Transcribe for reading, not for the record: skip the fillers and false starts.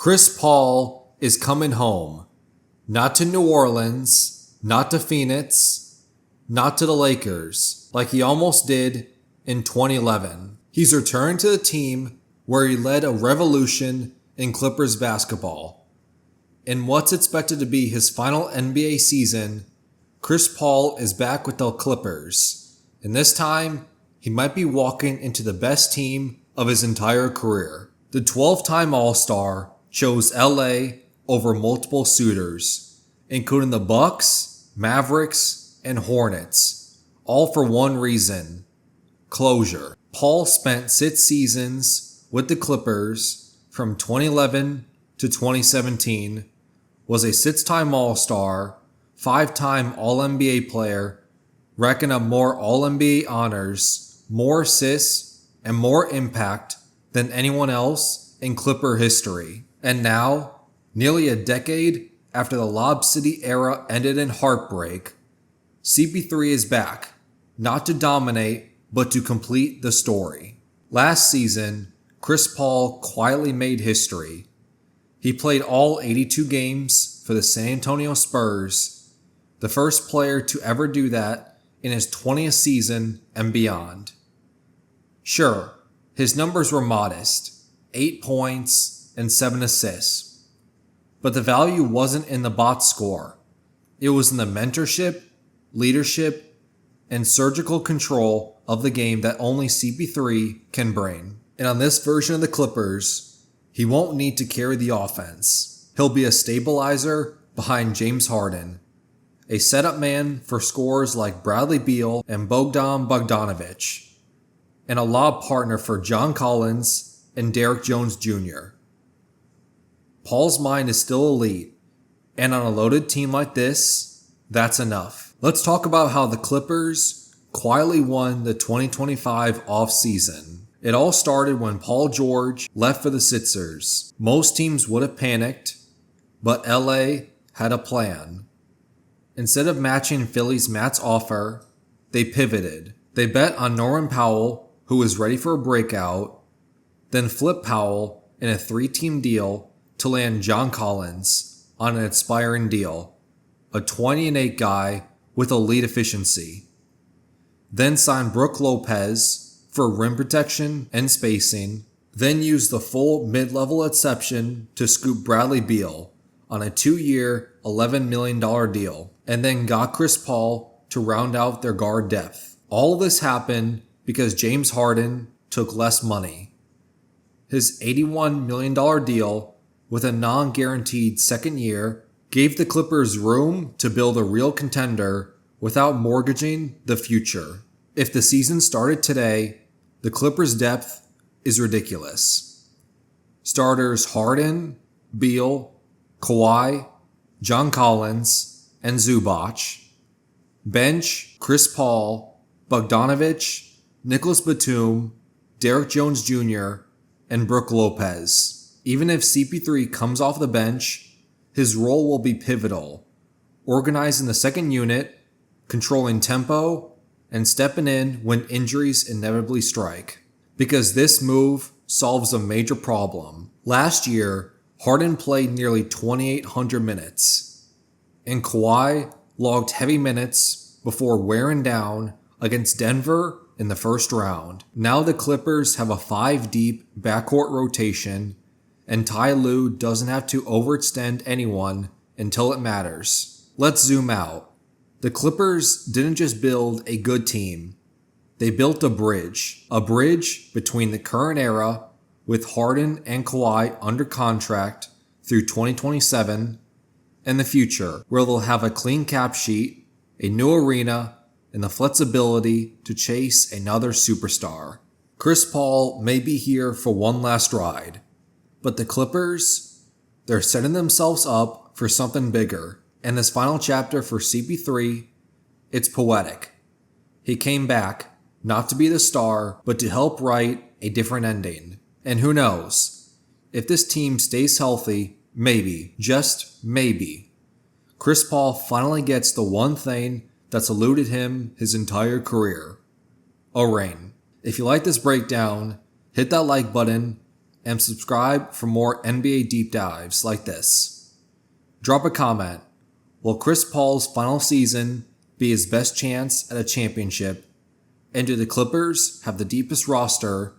Chris Paul is coming home. Not to New Orleans, not to Phoenix, not to the Lakers, like he almost did in 2011. He's returned to the team where he led a revolution in Clippers basketball. In what's expected to be his final NBA season, Chris Paul is back with the Clippers, and this time, he might be walking into the best team of his entire career. The 12-time All-Star chose LA over multiple suitors, including the Bucks, Mavericks, and Hornets, all for one reason: closure. Paul spent 6 seasons with the Clippers from 2011 to 2017, was a 6-time All-Star, 5-time All-NBA player, racking up more All-NBA honors, more assists, and more impact than anyone else in Clipper history. And now, nearly a decade after the Lob City era ended in heartbreak, CP3 is back, not to dominate, but to complete the story. Last season, Chris Paul quietly made history. He played all 82 games for the San Antonio Spurs, the first player to ever do that in his 20th season and beyond. Sure, his numbers were modest, 8 points and 7 assists. But the value wasn't in the box score. It was in the mentorship, leadership, and surgical control of the game that only CP3 can bring. And on this version of the Clippers, he won't need to carry the offense. He'll be a stabilizer behind James Harden, a setup man for scorers like Bradley Beal and Bogdan Bogdanovic, and a lob partner for John Collins and Derrick Jones Jr. Paul's mind is still elite, and on a loaded team like this, that's enough. Let's talk about how the Clippers quietly won the 2025 offseason. It all started when Paul George left for the Sixers. Most teams would have panicked, but LA had a plan. Instead of matching Philly's Matt's offer, they pivoted. They bet on Norman Powell, who was ready for a breakout, then flipped Powell in a 3-team deal to land John Collins on an expiring deal, a 20-8 guy with elite efficiency. Then signed Brook Lopez for rim protection and spacing, then used the full mid-level exception to scoop Bradley Beal on a 2-year, $11 million deal, and then got Chris Paul to round out their guard depth. All of this happened because James Harden took less money. His $81 million deal with a non-guaranteed second year gave the Clippers room to build a real contender without mortgaging the future. If the season started today, the Clippers' depth is ridiculous. Starters Harden, Beal, Kawhi, John Collins, and Zubac. Bench Chris Paul, Bogdanovic, Nicholas Batum, Derrick Jones Jr., and Brook Lopez. Even if CP3 comes off the bench, his role will be pivotal, organizing the second unit, controlling tempo, and stepping in when injuries inevitably strike. Because this move solves a major problem. Last year, Harden played nearly 2,800 minutes, and Kawhi logged heavy minutes before wearing down against Denver in the first round. Now the Clippers have a 5-deep backcourt rotation, and Ty Lue doesn't have to overextend anyone until it matters. Let's zoom out. The Clippers didn't just build a good team. They built a bridge between the current era with Harden and Kawhi under contract through 2027 and the future, where they'll have a clean cap sheet, a new arena, and the flexibility to chase another superstar. Chris Paul may be here for one last ride, but the Clippers, they're setting themselves up for something bigger. And this final chapter for CP3, it's poetic. He came back, not to be the star, but to help write a different ending. And who knows, if this team stays healthy, maybe, just maybe, Chris Paul finally gets the one thing that's eluded him his entire career: a ring. If you like this breakdown, hit that like button and subscribe for more NBA deep dives like this. Drop a comment. Will Chris Paul's final season be his best chance at a championship? And do the Clippers have the deepest roster